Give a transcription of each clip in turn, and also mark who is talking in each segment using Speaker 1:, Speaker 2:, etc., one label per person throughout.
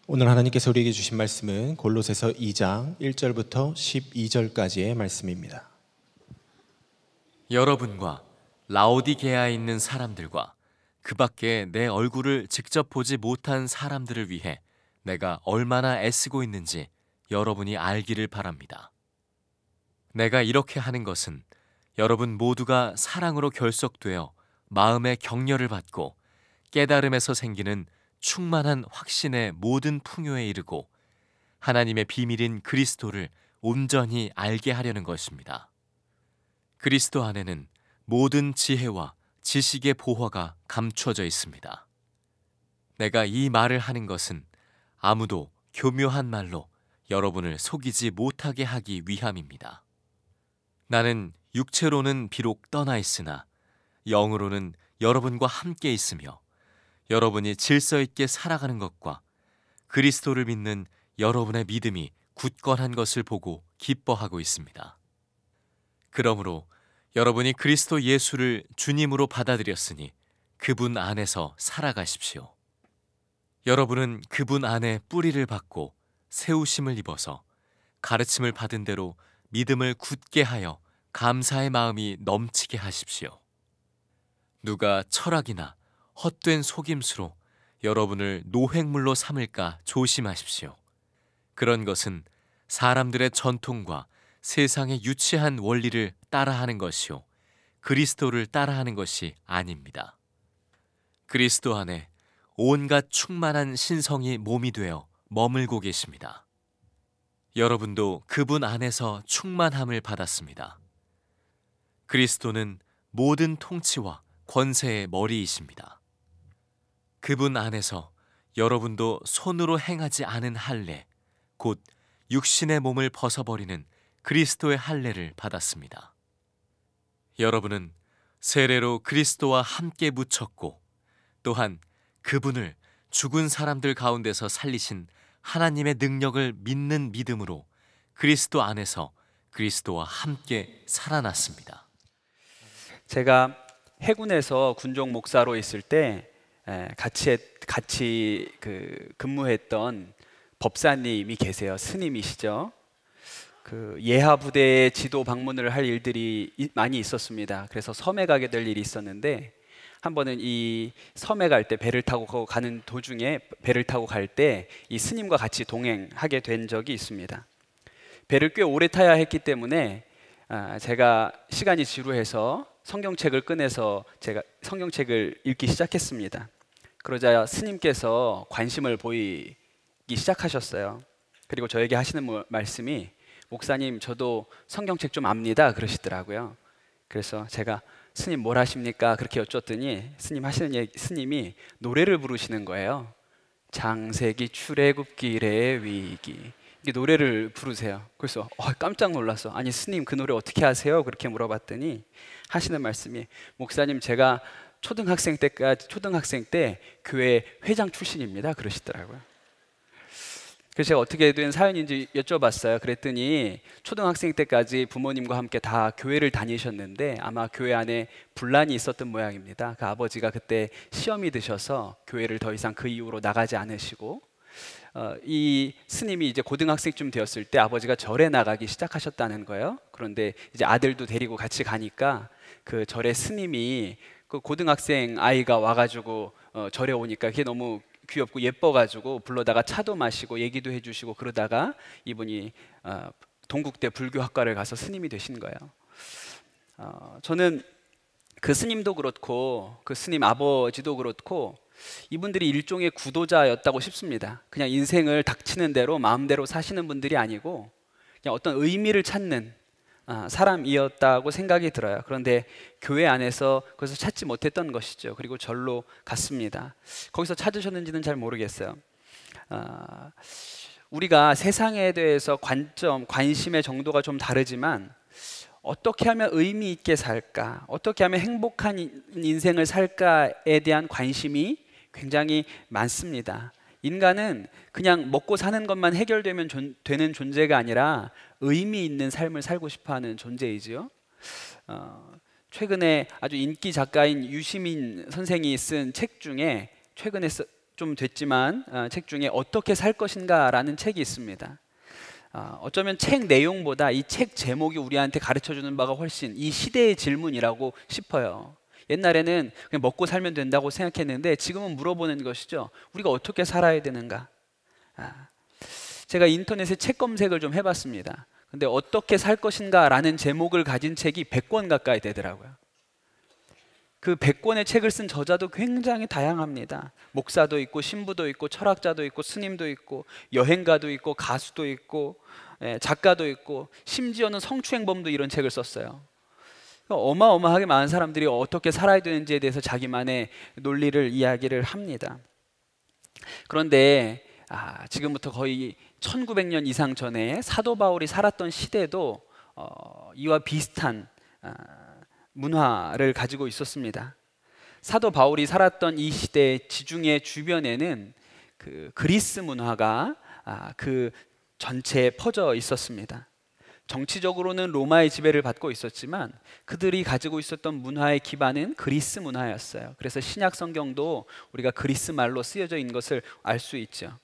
Speaker 1: 오늘 하나님께서 우리에게 주신 말씀은 골로새서 2장 1절부터 12절까지의 말씀입니다.
Speaker 2: 여러분과 라오디게아에 있는 사람들과 그 밖에 내 얼굴을 직접 보지 못한 사람들을 위해 내가 얼마나 애쓰고 있는지 여러분이 알기를 바랍니다. 내가 이렇게 하는 것은 여러분 모두가 사랑으로 결속되어 마음의 격려를 받고 깨달음에서 생기는 충만한 확신의 모든 풍요에 이르고 하나님의 비밀인 그리스도를 온전히 알게 하려는 것입니다. 그리스도 안에는 모든 지혜와 지식의 보화가 감춰져 있습니다. 내가 이 말을 하는 것은 아무도 교묘한 말로 여러분을 속이지 못하게 하기 위함입니다. 나는 육체로는 비록 떠나 있으나 영으로는 여러분과 함께 있으며 여러분이 질서 있게 살아가는 것과 그리스도를 믿는 여러분의 믿음이 굳건한 것을 보고 기뻐하고 있습니다. 그러므로 여러분이 그리스도 예수를 주님으로 받아들였으니 그분 안에서 살아가십시오. 여러분은 그분 안에 뿌리를 받고 세우심을 입어서 가르침을 받은 대로 믿음을 굳게 하여 감사의 마음이 넘치게 하십시오. 누가 철학이나 헛된 속임수로 여러분을 노획물로 삼을까 조심하십시오. 그런 것은 사람들의 전통과 세상의 유치한 원리를 따라하는 것이요 그리스도를 따라하는 것이 아닙니다. 그리스도 안에 온갖 충만한 신성이 몸이 되어 머물고 계십니다. 여러분도 그분 안에서 충만함을 받았습니다. 그리스도는 모든 통치와 권세의 머리이십니다. 그분 안에서 여러분도 손으로 행하지 않은 할례, 곧 육신의 몸을 벗어버리는 그리스도의 할례를 받았습니다. 여러분은 세례로 그리스도와 함께 묻혔고 또한 그분을 죽은 사람들 가운데서 살리신 하나님의 능력을 믿는 믿음으로 그리스도 안에서 그리스도와 함께 살아났습니다.
Speaker 3: 제가 해군에서 군종 목사로 있을 때 같이 근무했던 법사님이 계세요. 스님이시죠. 그 예하 부대의 지도 방문을 할 일들이 많이 있었습니다. 그래서 섬에 가게 될 일이 있었는데 한 번은 이 섬에 갈 때 배를 타고 가는 도중에 배를 타고 갈 때 이 스님과 같이 동행하게 된 적이 있습니다. 배를 꽤 오래 타야 했기 때문에 제가 시간이 지루해서 성경책을 꺼내서 제가 성경책을 읽기 시작했습니다. 그러자 스님께서 관심을 보이기 시작하셨어요. 그리고 저에게 하시는 말씀이 목사님 저도 성경책 좀 압니다 그러시더라고요. 그래서 제가 스님 뭘 하십니까? 그렇게 여쭸더니 스님이 노래를 부르시는 거예요. 창세기 출애굽기 레위기 이게 노래를 부르세요. 그래서 깜짝 놀랐어. 아니 스님 그 노래 어떻게 하세요? 그렇게 물어봤더니 하시는 말씀이 목사님 제가 초등학생 때 교회 회장 출신입니다 그러시더라고요. 그래서 제가 어떻게 된 사연인지 여쭤봤어요. 그랬더니 초등학생 때까지 부모님과 함께 다 교회를 다니셨는데 아마 교회 안에 분란이 있었던 모양입니다. 그 아버지가 그때 시험이 드셔서 교회를 더 이상 그 이후로 나가지 않으시고 이 스님이 이제 고등학생쯤 되었을 때 아버지가 절에 나가기 시작하셨다는 거예요. 그런데 이제 아들도 데리고 같이 가니까 그 절에 스님이 그 고등학생 아이가 와가지고 절에 오니까 그게 너무 귀엽고 예뻐가지고 불러다가 차도 마시고 얘기도 해주시고 그러다가 이분이 동국대 불교학과를 가서 스님이 되신 거예요. 저는 그 스님도 그렇고 그 스님 아버지도 그렇고 이분들이 일종의 구도자였다고 싶습니다. 그냥 인생을 닥치는 대로 마음대로 사시는 분들이 아니고 그냥 어떤 의미를 찾는 사람이었다고 생각이 들어요. 그런데 교회 안에서 그것을 찾지 못했던 것이죠. 그리고 절로 갔습니다. 거기서 찾으셨는지는 잘 모르겠어요. 우리가 세상에 대해서 관심의 정도가 좀 다르지만 어떻게 하면 의미 있게 살까? 어떻게 하면 행복한 인생을 살까에 대한 관심이 굉장히 많습니다. 인간은 그냥 먹고 사는 것만 해결되면 되는 존재가 아니라 의미 있는 삶을 살고 싶어하는 존재이지요. 최근에 아주 인기 작가인 유시민 선생이 쓴 책 중에 좀 됐지만 책 중에 어떻게 살 것인가라는 책이 있습니다. 어쩌면 책 내용보다 이 책 제목이 우리한테 가르쳐주는 바가 훨씬 이 시대의 질문이라고 싶어요. 옛날에는 그냥 먹고 살면 된다고 생각했는데 지금은 물어보는 것이죠. 우리가 어떻게 살아야 되는가? 제가 인터넷에 책 검색을 좀 해봤습니다. 근데 어떻게 살 것인가 라는 제목을 가진 책이 100권 가까이 되더라고요. 그 100권의 책을 쓴 저자도 굉장히 다양합니다. 목사도 있고 신부도 있고 철학자도 있고 스님도 있고 여행가도 있고 가수도 있고 작가도 있고 심지어는 성추행범도 이런 책을 썼어요. 어마어마하게 많은 사람들이 어떻게 살아야 되는지에 대해서 자기만의 논리를 이야기를 합니다. 그런데 지금부터 거의 1900년 이상 전에 사도 바울이 살았던 시대도 이와 비슷한 문화를 가지고 있었습니다. 사도 바울이 살았던 이 시대 지중해 주변에는 그 그리스 문화가 그 전체에 퍼져 있었습니다. 정치적으로는 로마의 지배를 받고 있었지만 그들이 가지고 있었던 문화의 기반은 그리스 문화였어요. 그래서 신약 성경도 우리가 그리스 말로 쓰여져 있는 것을 알 수 있죠.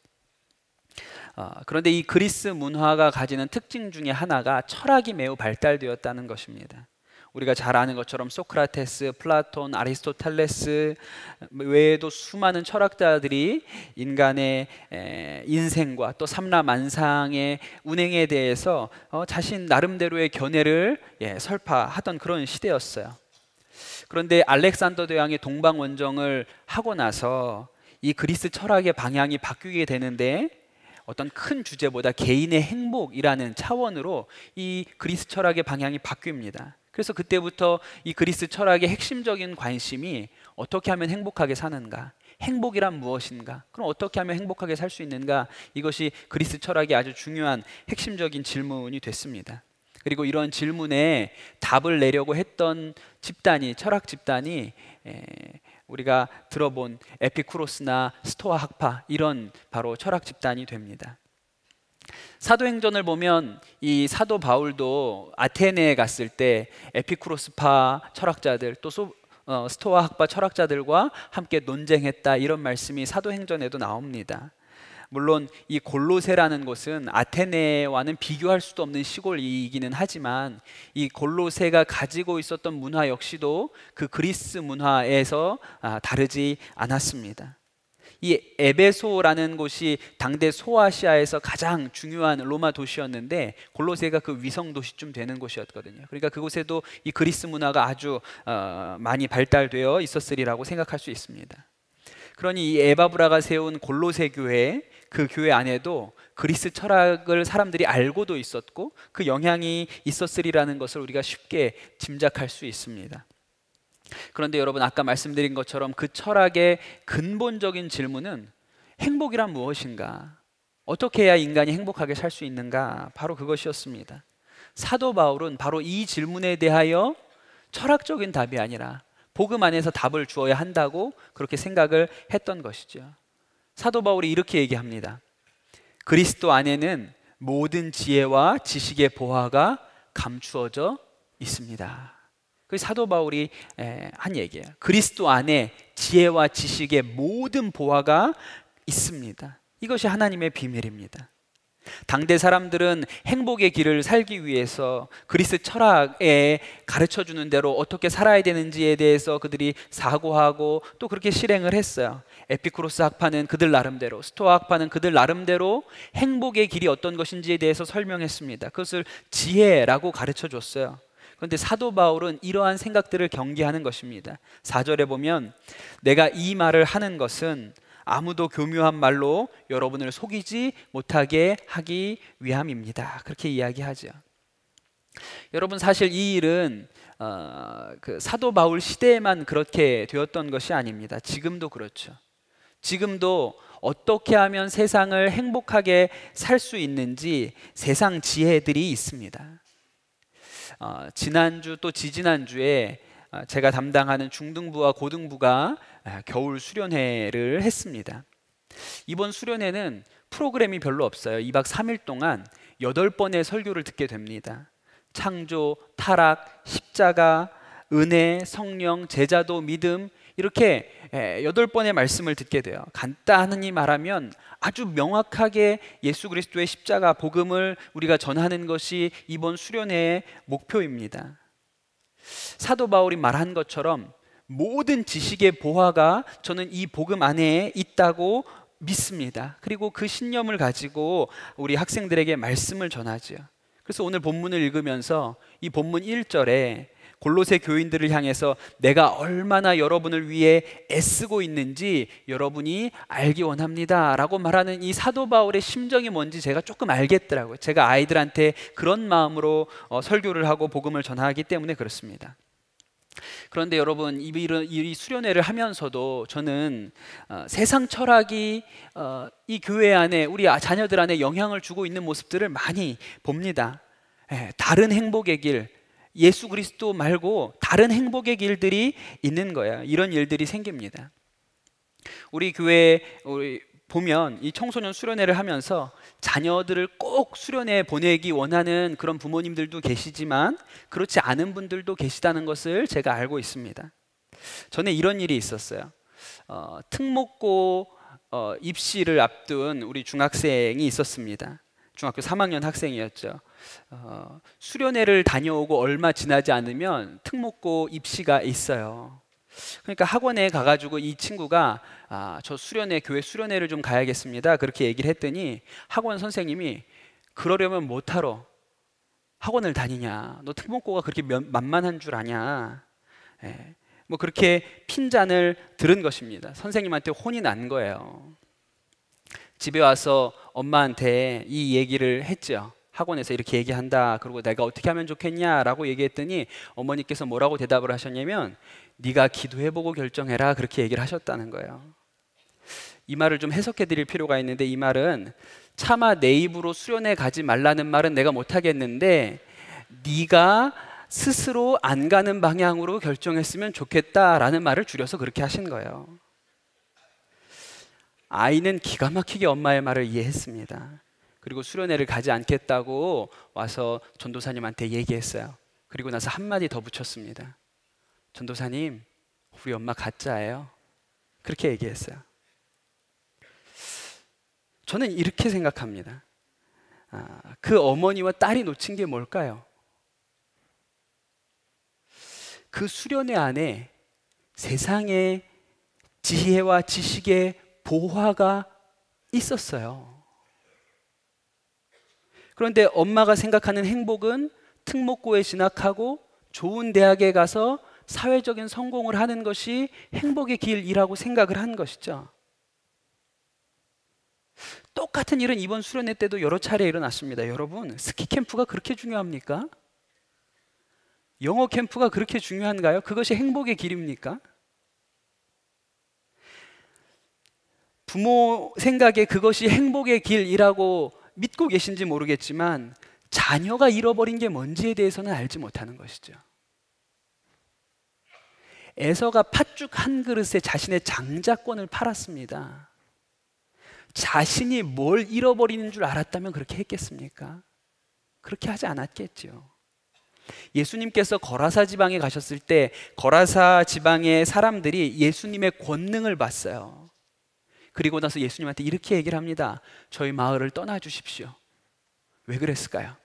Speaker 3: 그런데 이 그리스 문화가 가지는 특징 중에 하나가 철학이 매우 발달되었다는 것입니다. 우리가 잘 아는 것처럼 소크라테스, 플라톤, 아리스토텔레스 외에도 수많은 철학자들이 인간의 인생과 또 삼라만상의 운행에 대해서 자신 나름대로의 견해를 설파하던 그런 시대였어요. 그런데 알렉산더 대왕이 동방원정을 하고 나서 이 그리스 철학의 방향이 바뀌게 되는데 어떤 큰 주제보다 개인의 행복이라는 차원으로 이 그리스 철학의 방향이 바뀝니다. 그래서 그때부터 이 그리스 철학의 핵심적인 관심이 어떻게 하면 행복하게 사는가, 행복이란 무엇인가, 그럼 어떻게 하면 행복하게 살 수 있는가, 이것이 그리스 철학의 아주 중요한 핵심적인 질문이 됐습니다. 그리고 이런 질문에 답을 내려고 했던 집단이, 철학 집단이 우리가 들어본 에피쿠로스나 스토아 학파, 이런 바로 철학 집단이 됩니다. 사도행전을 보면 이 사도 바울도 아테네에 갔을 때 에피쿠로스파 철학자들 또 스토아 학파 철학자들과 함께 논쟁했다, 이런 말씀이 사도행전에도 나옵니다. 물론 이 골로새라는 곳은 아테네와는 비교할 수도 없는 시골이기는 하지만 이 골로새가 가지고 있었던 문화 역시도 그 그리스 문화에서 다르지 않았습니다. 이 에베소라는 곳이 당대 소아시아에서 가장 중요한 로마 도시였는데 골로새가 그 위성 도시쯤 되는 곳이었거든요. 그러니까 그곳에도 이 그리스 문화가 아주 많이 발달되어 있었으리라고 생각할 수 있습니다. 그러니 이 에바브라가 세운 골로새 교회, 그 교회 안에도 그리스 철학을 사람들이 알고도 있었고 그 영향이 있었으리라는 것을 우리가 쉽게 짐작할 수 있습니다. 그런데 여러분, 아까 말씀드린 것처럼 그 철학의 근본적인 질문은 행복이란 무엇인가? 어떻게 해야 인간이 행복하게 살 수 있는가? 바로 그것이었습니다. 사도 바울은 바로 이 질문에 대하여 철학적인 답이 아니라 복음 안에서 답을 주어야 한다고 그렇게 생각을 했던 것이죠. 사도 바울이 이렇게 얘기합니다. 그리스도 안에는 모든 지혜와 지식의 보화가 감추어져 있습니다. 그 사도 바울이 한 얘기예요. 그리스도 안에 지혜와 지식의 모든 보화가 있습니다. 이것이 하나님의 비밀입니다. 당대 사람들은 행복의 길을 살기 위해서 그리스 철학에 가르쳐주는 대로 어떻게 살아야 되는지에 대해서 그들이 사고하고 또 그렇게 실행을 했어요. 에피쿠로스 학파는 그들 나름대로, 스토아 학파는 그들 나름대로 행복의 길이 어떤 것인지에 대해서 설명했습니다. 그것을 지혜라고 가르쳐줬어요. 그런데 사도 바울은 이러한 생각들을 경계하는 것입니다. 4절에 보면 내가 이 말을 하는 것은 아무도 교묘한 말로 여러분을 속이지 못하게 하기 위함입니다. 그렇게 이야기하죠. 여러분, 사실 이 일은 그 사도 바울 시대에만 그렇게 되었던 것이 아닙니다. 지금도 그렇죠. 지금도 어떻게 하면 세상을 행복하게 살 수 있는지 세상 지혜들이 있습니다. 지난주 또 지지난주에 제가 담당하는 중등부와 고등부가 겨울 수련회를 했습니다. 이번 수련회는 프로그램이 별로 없어요. 2박 3일 동안 8번의 설교를 듣게 됩니다. 창조, 타락, 십자가, 은혜, 성령, 제자도, 믿음, 이렇게 8번의 말씀을 듣게 돼요. 간단히 말하면 아주 명확하게 예수 그리스도의 십자가 복음을 우리가 전하는 것이 이번 수련회의 목표입니다. 사도 바울이 말한 것처럼 모든 지식의 보화가 저는 이 복음 안에 있다고 믿습니다. 그리고 그 신념을 가지고 우리 학생들에게 말씀을 전하죠. 그래서 오늘 본문을 읽으면서 이 본문 1절에 골로새 교인들을 향해서 내가 얼마나 여러분을 위해 애쓰고 있는지 여러분이 알기 원합니다 라고 말하는 이 사도 바울의 심정이 뭔지 제가 조금 알겠더라고요. 제가 아이들한테 그런 마음으로 설교를 하고 복음을 전하기 때문에 그렇습니다. 그런데 여러분, 이 수련회를 하면서도 저는 세상 철학이 이 교회 안에 우리 자녀들 안에 영향을 주고 있는 모습들을 많이 봅니다. 다른 행복의 길, 예수 그리스도 말고 다른 행복의 길들이 있는 거야. 이런 일들이 생깁니다. 우리 교회 보면 이 청소년 수련회를 하면서 자녀들을 꼭 수련회에 보내기 원하는 그런 부모님들도 계시지만 그렇지 않은 분들도 계시다는 것을 제가 알고 있습니다. 전에 이런 일이 있었어요. 특목고 입시를 앞둔 우리 중학생이 있었습니다. 중학교 3학년 학생이었죠. 수련회를 다녀오고 얼마 지나지 않으면 특목고 입시가 있어요. 그러니까 학원에 가가지고 이 친구가 저 수련회, 교회 수련회를 좀 가야겠습니다 그렇게 얘기를 했더니 학원 선생님이 그러려면 못하러 학원을 다니냐, 너 특목고가 그렇게 만만한 줄 아냐, 뭐 그렇게 핀잔을 들은 것입니다. 선생님한테 혼이 난 거예요. 집에 와서 엄마한테 이 얘기를 했죠. 학원에서 이렇게 얘기한다. 그리고 내가 어떻게 하면 좋겠냐라고 얘기했더니 어머니께서 뭐라고 대답을 하셨냐면 네가 기도해보고 결정해라 그렇게 얘기를 하셨다는 거예요. 이 말을 좀 해석해 드릴 필요가 있는데, 이 말은 차마 내 입으로 수련회 가지 말라는 말은 내가 못하겠는데 네가 스스로 안 가는 방향으로 결정했으면 좋겠다라는 말을 줄여서 그렇게 하신 거예요. 아이는 기가 막히게 엄마의 말을 이해했습니다. 그리고 수련회를 가지 않겠다고 와서 전도사님한테 얘기했어요. 그리고 나서 한마디 더 붙였습니다. 전도사님, 우리 엄마 가짜예요. 그렇게 얘기했어요. 저는 이렇게 생각합니다. 그 어머니와 딸이 놓친 게 뭘까요? 그 수련회 안에 세상의 지혜와 지식의 보화가 있었어요. 그런데 엄마가 생각하는 행복은 특목고에 진학하고 좋은 대학에 가서 사회적인 성공을 하는 것이 행복의 길이라고 생각을 한 것이죠. 똑같은 일은 이번 수련회 때도 여러 차례 일어났습니다. 여러분, 스키 캠프가 그렇게 중요합니까? 영어 캠프가 그렇게 중요한가요? 그것이 행복의 길입니까? 부모 생각에 그것이 행복의 길이라고 믿고 계신지 모르겠지만 자녀가 잃어버린 게 뭔지에 대해서는 알지 못하는 것이죠. 에서가 팥죽 한 그릇에 자신의 장자권을 팔았습니다. 자신이 뭘 잃어버리는 줄 알았다면 그렇게 했겠습니까? 그렇게 하지 않았겠죠. 예수님께서 거라사 지방에 가셨을 때 거라사 지방의 사람들이 예수님의 권능을 봤어요. 그리고 나서 예수님한테 이렇게 얘기를 합니다. 저희 마을을 떠나 주십시오. 왜 그랬을까요?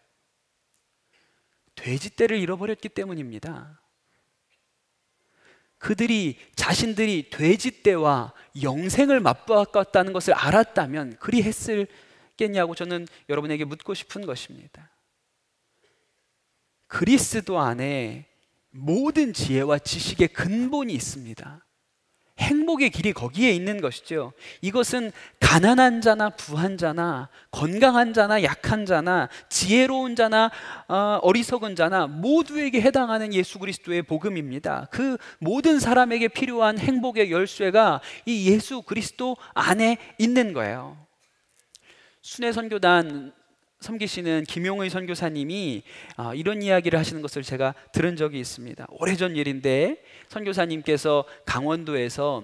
Speaker 3: 돼지떼를 잃어버렸기 때문입니다. 그들이 자신들이 돼지떼와 영생을 맛보았다는 것을 알았다면 그리 했을겠냐고 저는 여러분에게 묻고 싶은 것입니다. 그리스도 안에 모든 지혜와 지식의 근본이 있습니다. 행복의 길이 거기에 있는 것이죠. 이것은 가난한 자나 부한 자나 건강한 자나 약한 자나 지혜로운 자나 어리석은 자나 모두에게 해당하는 예수 그리스도의 복음입니다. 그 모든 사람에게 필요한 행복의 열쇠가 이 예수 그리스도 안에 있는 거예요. 순회 선교단 섬기시는 김용의 선교사님이 이런 이야기를 하시는 것을 제가 들은 적이 있습니다. 오래전 일인데 선교사님께서 강원도에서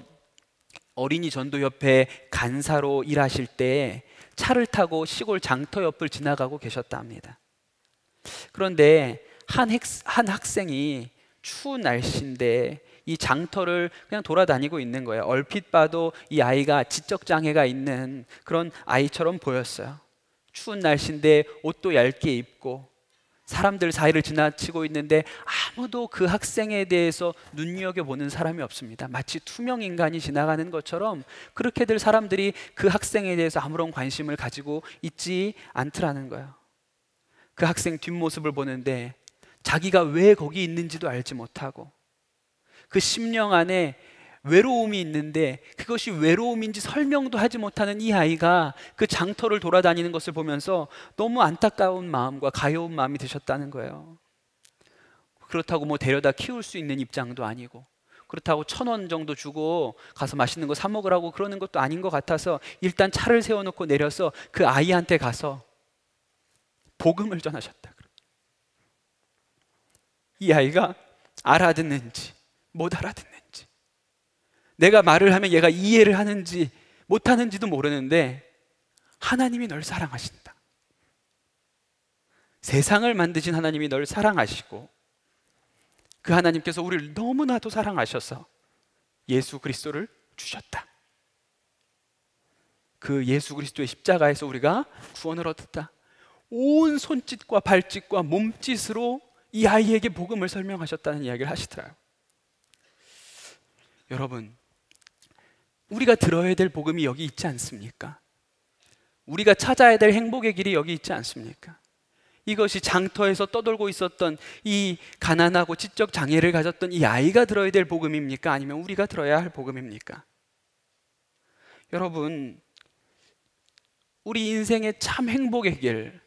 Speaker 3: 어린이 전도협회 간사로 일하실 때 차를 타고 시골 장터 옆을 지나가고 계셨다 합니다. 그런데 한 학생이 추운 날씨인데 이 장터를 그냥 돌아다니고 있는 거예요. 얼핏 봐도 이 아이가 지적 장애가 있는 그런 아이처럼 보였어요. 추운 날씨인데 옷도 얇게 입고 사람들 사이를 지나치고 있는데 아무도 그 학생에 대해서 눈여겨보는 사람이 없습니다. 마치 투명 인간이 지나가는 것처럼 그렇게들 사람들이 그 학생에 대해서 아무런 관심을 가지고 있지 않더라는 거예요. 그 학생 뒷모습을 보는데 자기가 왜 거기 있는지도 알지 못하고 그 심령 안에 외로움이 있는데 그것이 외로움인지 설명도 하지 못하는 이 아이가 그 장터를 돌아다니는 것을 보면서 너무 안타까운 마음과 가여운 마음이 드셨다는 거예요. 그렇다고 뭐 데려다 키울 수 있는 입장도 아니고, 그렇다고 1,000원 정도 주고 가서 맛있는 거 사 먹으라고 그러는 것도 아닌 것 같아서 일단 차를 세워놓고 내려서 그 아이한테 가서 복음을 전하셨다. 이 아이가 알아듣는지 못 알아듣는지, 내가 말을 하면 얘가 이해를 하는지 못하는지도 모르는데 하나님이 널 사랑하신다. 세상을 만드신 하나님이 널 사랑하시고 그 하나님께서 우리를 너무나도 사랑하셔서 예수 그리스도를 주셨다. 그 예수 그리스도의 십자가에서 우리가 구원을 얻었다. 온 손짓과 발짓과 몸짓으로 이 아이에게 복음을 설명하셨다는 이야기를 하시더라고요. 여러분, 우리가 들어야 될 복음이 여기 있지 않습니까? 우리가 찾아야 될 행복의 길이 여기 있지 않습니까? 이것이 장터에서 떠돌고 있었던 이 가난하고 지적 장애를 가졌던 이 아이가 들어야 될 복음입니까? 아니면 우리가 들어야 할 복음입니까? 여러분, 우리 인생의 참 행복의 길,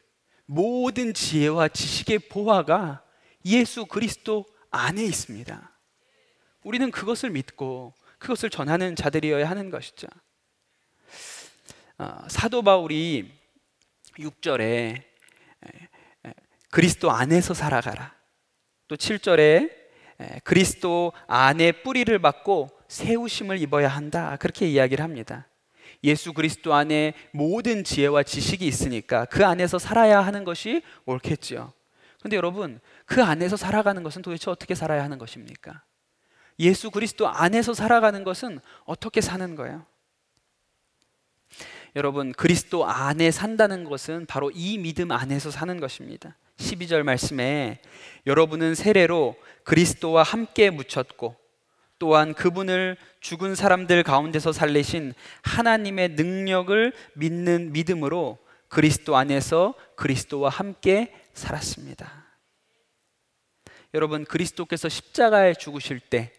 Speaker 3: 모든 지혜와 지식의 보화가 예수 그리스도 안에 있습니다. 우리는 그것을 믿고 그것을 전하는 자들이어야 하는 것이죠. 사도 바울이 6절에 그리스도 안에서 살아가라, 또 7절에 그리스도 안에 뿌리를 받고 세우심을 입어야 한다, 그렇게 이야기를 합니다. 예수 그리스도 안에 모든 지혜와 지식이 있으니까 그 안에서 살아야 하는 것이 옳겠죠. 그런데 여러분, 그 안에서 살아가는 것은 도대체 어떻게 살아야 하는 것입니까? 예수 그리스도 안에서 살아가는 것은 어떻게 사는 거예요? 여러분, 그리스도 안에 산다는 것은 바로 이 믿음 안에서 사는 것입니다. 12절 말씀에 여러분은 세례로 그리스도와 함께 묻혔고 또한 그분을 죽은 사람들 가운데서 살리신 하나님의 능력을 믿는 믿음으로 그리스도 안에서 그리스도와 함께 살았습니다. 여러분, 그리스도께서 십자가에 죽으실 때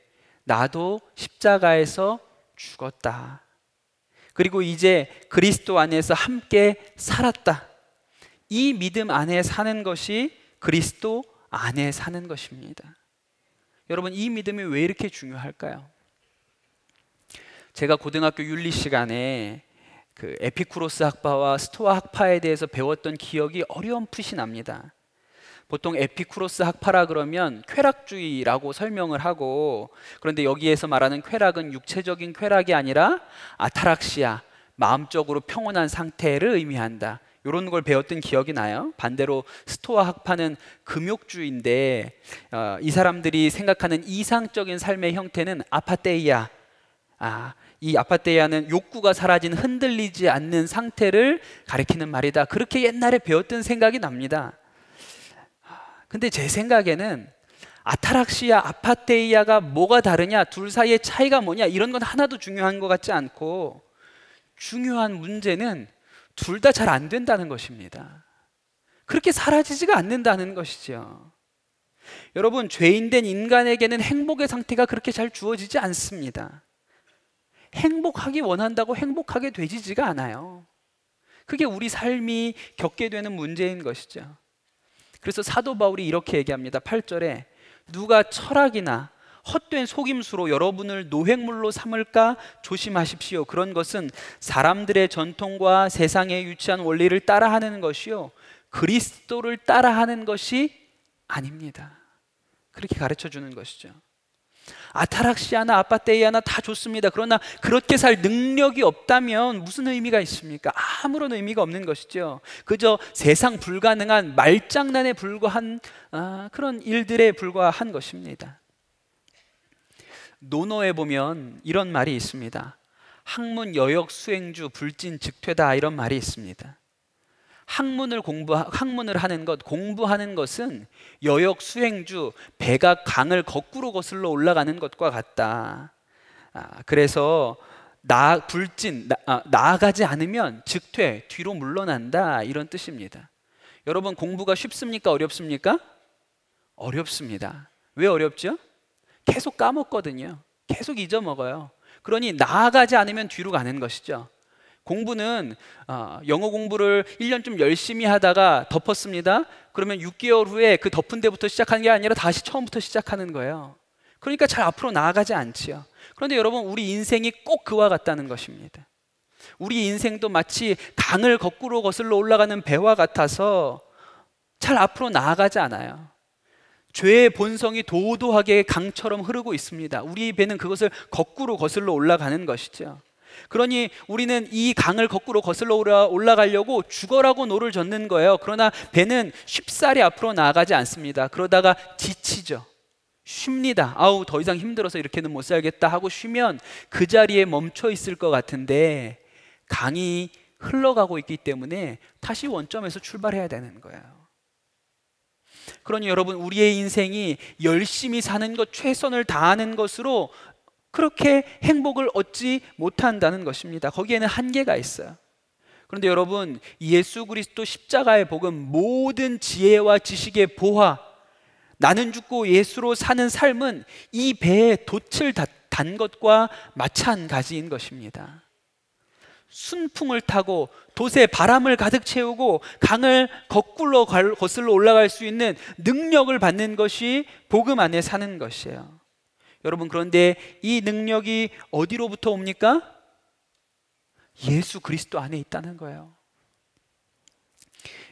Speaker 3: 나도 십자가에서 죽었다. 그리고 이제 그리스도 안에서 함께 살았다. 이 믿음 안에 사는 것이 그리스도 안에 사는 것입니다. 여러분, 이 믿음이 왜 이렇게 중요할까요? 제가 고등학교 윤리 시간에 그 에피쿠로스 학파와 스토아 학파에 대해서 배웠던 기억이 어렴풋이 납니다. 보통 에피쿠로스 학파라 그러면 쾌락주의라고 설명을 하고, 그런데 여기에서 말하는 쾌락은 육체적인 쾌락이 아니라 아타락시아, 마음적으로 평온한 상태를 의미한다, 이런 걸 배웠던 기억이 나요. 반대로 스토아 학파는 금욕주의인데 이 사람들이 생각하는 이상적인 삶의 형태는 아파테이아, 이 아파테이아는 욕구가 사라진 흔들리지 않는 상태를 가리키는 말이다, 그렇게 옛날에 배웠던 생각이 납니다. 근데 제 생각에는 아타락시아, 아파테이아가 뭐가 다르냐, 둘 사이의 차이가 뭐냐, 이런 건 하나도 중요한 것 같지 않고, 중요한 문제는 둘 다 잘 안 된다는 것입니다. 그렇게 사라지지가 않는다는 것이죠. 여러분, 죄인된 인간에게는 행복의 상태가 그렇게 잘 주어지지 않습니다. 행복하기 원한다고 행복하게 되지가 않아요. 그게 우리 삶이 겪게 되는 문제인 것이죠. 그래서 사도 바울이 이렇게 얘기합니다. 8절에 누가 철학이나 헛된 속임수로 여러분을 노획물로 삼을까 조심하십시오. 그런 것은 사람들의 전통과 세상에 유치한 원리를 따라하는 것이요, 그리스도를 따라하는 것이 아닙니다. 그렇게 가르쳐 주는 것이죠. 아타락시아나 아파테이아나 다 좋습니다. 그러나 그렇게 살 능력이 없다면 무슨 의미가 있습니까? 아무런 의미가 없는 것이죠. 그저 세상 불가능한 말장난에 불과한 그런 일들에 불과한 것입니다. 논어에 보면 이런 말이 있습니다. 학문 여역 수행주 불진 즉퇴다, 이런 말이 있습니다. 학문을 하는 것, 공부하는 것은 여역 수행주, 배가 강을 거꾸로 거슬러 올라가는 것과 같다. 그래서 나아가지 않으면 즉퇴, 뒤로 물러난다, 이런 뜻입니다. 여러분, 공부가 쉽습니까? 어렵습니까? 어렵습니다. 왜 어렵죠? 계속 까먹거든요. 계속 잊어먹어요. 그러니 나아가지 않으면 뒤로 가는 것이죠. 공부는 영어 공부를 1년 좀 열심히 하다가 덮었습니다. 그러면 6개월 후에 그 덮은 데부터 시작하는 게 아니라 다시 처음부터 시작하는 거예요. 그러니까 잘 앞으로 나아가지 않지요. 그런데 여러분, 우리 인생이 꼭 그와 같다는 것입니다. 우리 인생도 마치 강을 거꾸로 거슬러 올라가는 배와 같아서 잘 앞으로 나아가지 않아요. 죄의 본성이 도도하게 강처럼 흐르고 있습니다. 우리 배는 그것을 거꾸로 거슬러 올라가는 것이죠. 그러니 우리는 이 강을 거꾸로 거슬러 올라가려고 죽어라고 노를 젓는 거예요. 그러나 배는 쉽사리 앞으로 나아가지 않습니다. 그러다가 지치죠. 쉽니다. 아우, 더 이상 힘들어서 이렇게는 못 살겠다 하고 쉬면 그 자리에 멈춰 있을 것 같은데 강이 흘러가고 있기 때문에 다시 원점에서 출발해야 되는 거예요. 그러니 여러분, 우리의 인생이 열심히 사는 것, 최선을 다하는 것으로 그렇게 행복을 얻지 못한다는 것입니다. 거기에는 한계가 있어요. 그런데 여러분, 예수 그리스도 십자가의 복음, 모든 지혜와 지식의 보화, 나는 죽고 예수로 사는 삶은 이 배에 돛을 단 것과 마찬가지인 것입니다. 순풍을 타고 돛에 바람을 가득 채우고 강을 거꾸로 거슬러 올라갈 수 있는 능력을 받는 것이 복음 안에 사는 것이에요. 여러분, 그런데 이 능력이 어디로부터 옵니까? 예수 그리스도 안에 있다는 거예요.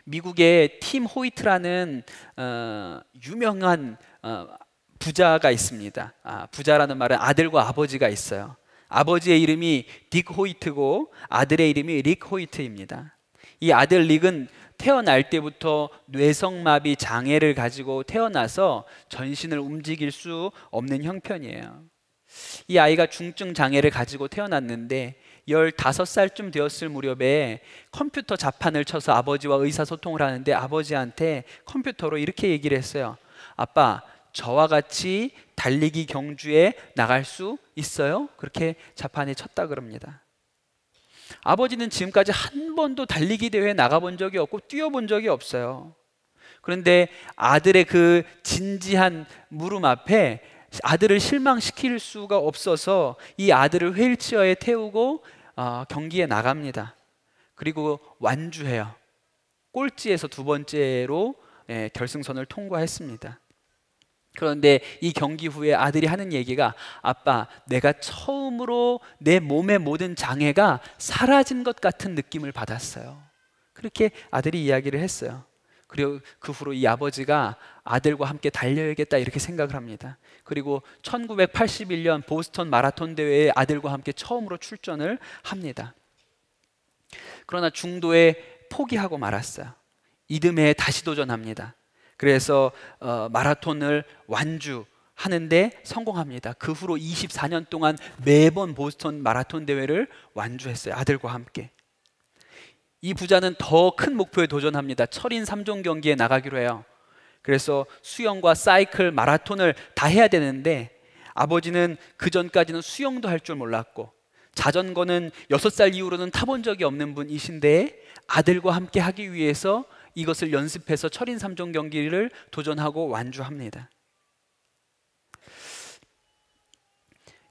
Speaker 3: 미국의 팀 호이트라는 유명한 부자가 있습니다. 부자라는 말은 아들과 아버지가 있어요. 아버지의 이름이 딕 호이트고 아들의 이름이 릭 호이트입니다. 이 아들 릭은 태어날 때부터 뇌성마비 장애를 가지고 태어나서 전신을 움직일 수 없는 형편이에요. 이 아이가 중증 장애를 가지고 태어났는데 15살쯤 되었을 무렵에 컴퓨터 자판을 쳐서 아버지와 의사소통을 하는데 아버지한테 컴퓨터로 이렇게 얘기를 했어요. 아빠, 저와 같이 달리기 경주에 나갈 수 있어요? 그렇게 자판에 쳤다 그럽니다. 아버지는 지금까지 한 번도 달리기 대회에 나가본 적이 없고 뛰어본 적이 없어요. 그런데 아들의 그 진지한 물음 앞에 아들을 실망시킬 수가 없어서 이 아들을 휠체어에 태우고 경기에 나갑니다. 그리고 완주해요. 꼴찌에서 두 번째로 결승선을 통과했습니다. 그런데 이 경기 후에 아들이 하는 얘기가, 아빠, 내가 처음으로 내 몸의 모든 장애가 사라진 것 같은 느낌을 받았어요. 그렇게 아들이 이야기를 했어요. 그리고 그 후로 이 아버지가 아들과 함께 달려야겠다 이렇게 생각을 합니다. 그리고 1981년 보스턴 마라톤 대회에 아들과 함께 처음으로 출전을 합니다. 그러나 중도에 포기하고 말았어요. 이듬해 다시 도전합니다. 그래서 마라톤을 완주하는데 성공합니다. 그 후로 24년 동안 매번 보스턴 마라톤 대회를 완주했어요. 아들과 함께. 이 부자는 더 큰 목표에 도전합니다. 철인 3종 경기에 나가기로 해요. 그래서 수영과 사이클, 마라톤을 다 해야 되는데 아버지는 그 전까지는 수영도 할 줄 몰랐고 자전거는 6살 이후로는 타본 적이 없는 분이신데 아들과 함께 하기 위해서 이것을 연습해서 철인 3종 경기를 도전하고 완주합니다.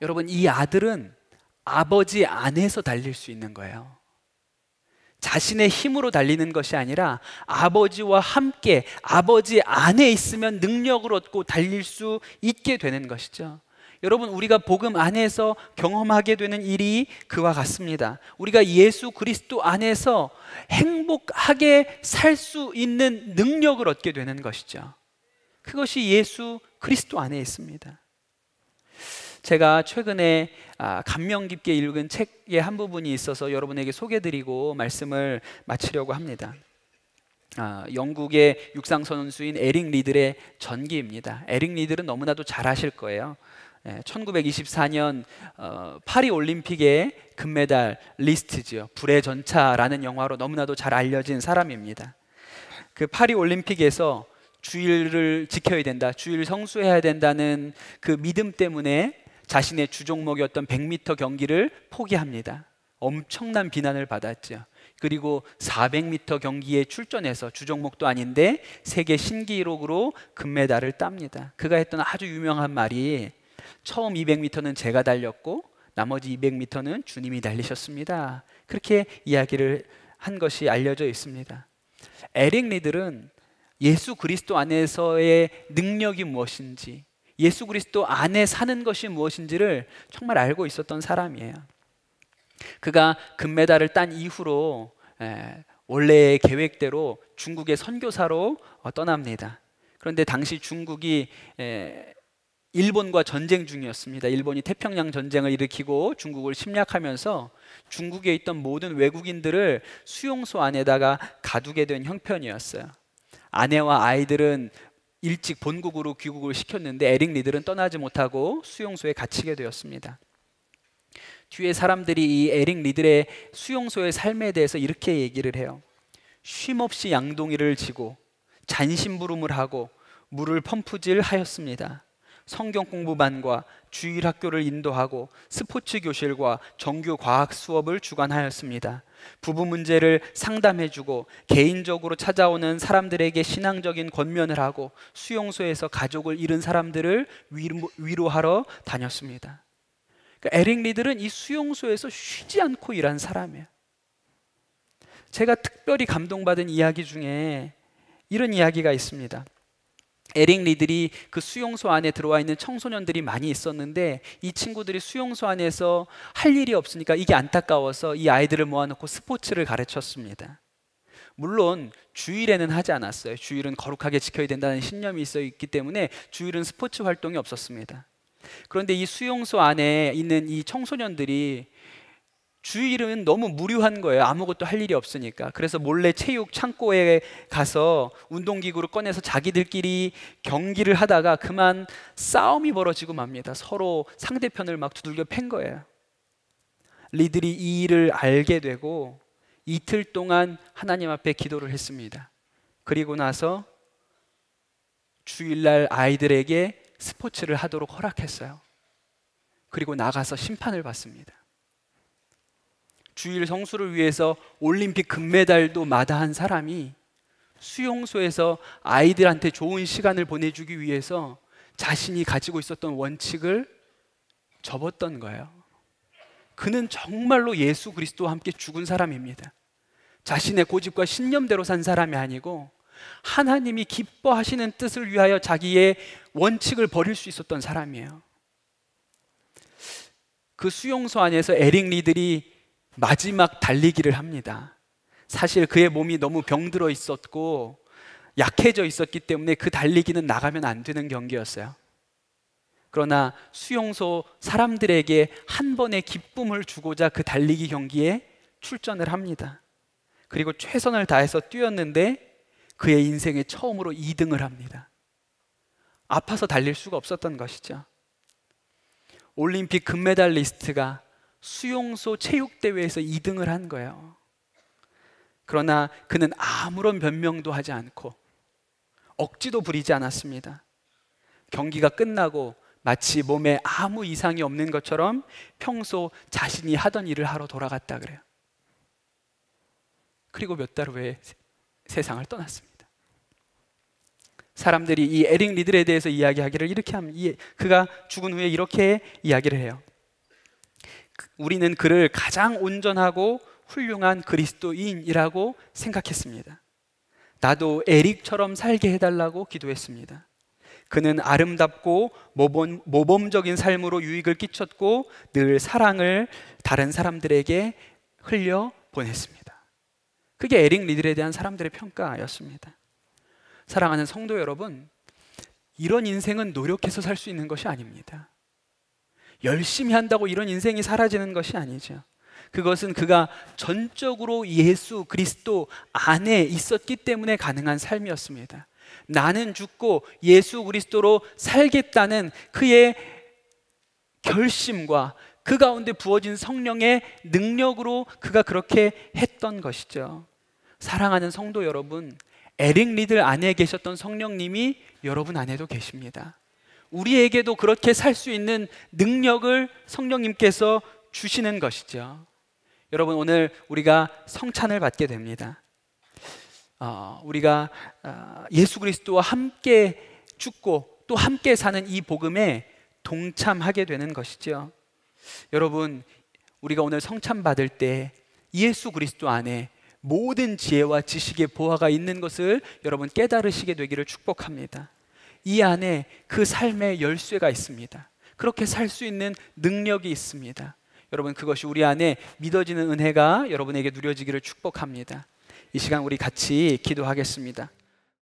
Speaker 3: 여러분, 이 아들은 아버지 안에서 달릴 수 있는 거예요. 자신의 힘으로 달리는 것이 아니라 아버지와 함께 아버지 안에 있으면 능력을 얻고 달릴 수 있게 되는 것이죠. 여러분, 우리가 복음 안에서 경험하게 되는 일이 그와 같습니다. 우리가 예수 그리스도 안에서 행복하게 살 수 있는 능력을 얻게 되는 것이죠. 그것이 예수 그리스도 안에 있습니다. 제가 최근에 감명 깊게 읽은 책의 한 부분이 있어서 여러분에게 소개드리고 말씀을 마치려고 합니다. 영국의 육상 선수인 에릭 리들의 전기입니다. 에릭 리들은 너무나도 잘 아실 거예요. 1924년 파리 올림픽의 금메달 리스트죠. 불의 전차라는 영화로 너무나도 잘 알려진 사람입니다. 그 파리 올림픽에서 주일을 지켜야 된다, 주일 성수해야 된다는 그 믿음 때문에 자신의 주종목이었던 100m 경기를 포기합니다. 엄청난 비난을 받았죠. 그리고 400m 경기에 출전해서 주종목도 아닌데 세계 신기록으로 금메달을 땁니다. 그가 했던 아주 유명한 말이 처음 200m는 제가 달렸고 나머지 200m는 주님이 달리셨습니다. 그렇게 이야기를 한 것이 알려져 있습니다. 에릭 리들은 예수 그리스도 안에서의 능력이 무엇인지, 예수 그리스도 안에 사는 것이 무엇인지를 정말 알고 있었던 사람이에요. 그가 금메달을 딴 이후로 원래의 계획대로 중국의 선교사로 떠납니다. 그런데 당시 중국이 일본과 전쟁 중이었습니다. 일본이 태평양 전쟁을 일으키고 중국을 침략하면서 중국에 있던 모든 외국인들을 수용소 안에다가 가두게 된 형편이었어요. 아내와 아이들은 일찍 본국으로 귀국을 시켰는데 에릭 리들은 떠나지 못하고 수용소에 갇히게 되었습니다. 뒤에 사람들이 이 에릭 리들의 수용소의 삶에 대해서 이렇게 얘기를 해요. 쉼없이 양동이를 지고 잔심부름을 하고 물을 펌프질 하였습니다. 성경 공부반과 주일 학교를 인도하고 스포츠 교실과 정규 과학 수업을 주관하였습니다. 부부 문제를 상담해주고 개인적으로 찾아오는 사람들에게 신앙적인 권면을 하고 수용소에서 가족을 잃은 사람들을 위로하러 다녔습니다. 그러니까 에릭 리들은 이 수용소에서 쉬지 않고 일한 사람이에요. 제가 특별히 감동받은 이야기 중에 이런 이야기가 있습니다. 에릭 리들이 그 수용소 안에 들어와 있는 청소년들이 많이 있었는데 이 친구들이 수용소 안에서 할 일이 없으니까 이게 안타까워서 이 아이들을 모아놓고 스포츠를 가르쳤습니다. 물론 주일에는 하지 않았어요. 주일은 거룩하게 지켜야 된다는 신념이 있기 때문에 주일은 스포츠 활동이 없었습니다. 그런데 이 수용소 안에 있는 이 청소년들이 주일은 너무 무료한 거예요. 아무것도 할 일이 없으니까. 그래서 몰래 체육 창고에 가서 운동기구를 꺼내서 자기들끼리 경기를 하다가 그만 싸움이 벌어지고 맙니다. 서로 상대편을 막 두들겨 팬 거예요. 리들이 이 일을 알게 되고 이틀 동안 하나님 앞에 기도를 했습니다. 그리고 나서 주일날 아이들에게 스포츠를 하도록 허락했어요. 그리고 나가서 심판을 받습니다. 주일 성수를 위해서 올림픽 금메달도 마다한 사람이 수용소에서 아이들한테 좋은 시간을 보내주기 위해서 자신이 가지고 있었던 원칙을 접었던 거예요. 그는 정말로 예수 그리스도와 함께 죽은 사람입니다. 자신의 고집과 신념대로 산 사람이 아니고 하나님이 기뻐하시는 뜻을 위하여 자기의 원칙을 버릴 수 있었던 사람이에요. 그 수용소 안에서 에릭 리들이 마지막 달리기를 합니다. 사실 그의 몸이 너무 병들어 있었고 약해져 있었기 때문에 그 달리기는 나가면 안 되는 경기였어요. 그러나 수용소 사람들에게 한 번의 기쁨을 주고자 그 달리기 경기에 출전을 합니다. 그리고 최선을 다해서 뛰었는데 그의 인생에 처음으로 2등을 합니다. 아파서 달릴 수가 없었던 것이죠. 올림픽 금메달리스트가 수용소 체육대회에서 2등을 한 거예요. 그러나 그는 아무런 변명도 하지 않고 억지도 부리지 않았습니다. 경기가 끝나고 마치 몸에 아무 이상이 없는 것처럼 평소 자신이 하던 일을 하러 돌아갔다 그래요. 그리고 몇 달 후에 세상을 떠났습니다. 사람들이 이 에릭 리들에 대해서 이야기하기를 이렇게 합니다. 그가 죽은 후에 이렇게 이야기를 해요. 우리는 그를 가장 온전하고 훌륭한 그리스도인이라고 생각했습니다. 나도 에릭처럼 살게 해달라고 기도했습니다. 그는 아름답고 모범적인 삶으로 유익을 끼쳤고 늘 사랑을 다른 사람들에게 흘려 보냈습니다. 그게 에릭 리들에 대한 사람들의 평가였습니다. 사랑하는 성도 여러분, 이런 인생은 노력해서 살 수 있는 것이 아닙니다. 열심히 한다고 이런 인생이 사라지는 것이 아니죠. 그것은 그가 전적으로 예수 그리스도 안에 있었기 때문에 가능한 삶이었습니다. 나는 죽고 예수 그리스도로 살겠다는 그의 결심과 그 가운데 부어진 성령의 능력으로 그가 그렇게 했던 것이죠. 사랑하는 성도 여러분, 에릭 리들 안에 계셨던 성령님이 여러분 안에도 계십니다. 우리에게도 그렇게 살 수 있는 능력을 성령님께서 주시는 것이죠. 여러분, 오늘 우리가 성찬을 받게 됩니다. 우리가 예수 그리스도와 함께 죽고 또 함께 사는 이 복음에 동참하게 되는 것이죠. 여러분, 우리가 오늘 성찬 받을 때 예수 그리스도 안에 모든 지혜와 지식의 보화가 있는 것을 여러분 깨달으시게 되기를 축복합니다. 이 안에 그 삶의 열쇠가 있습니다. 그렇게 살 수 있는 능력이 있습니다. 여러분, 그것이 우리 안에 믿어지는 은혜가 여러분에게 누려지기를 축복합니다. 이 시간 우리 같이 기도하겠습니다.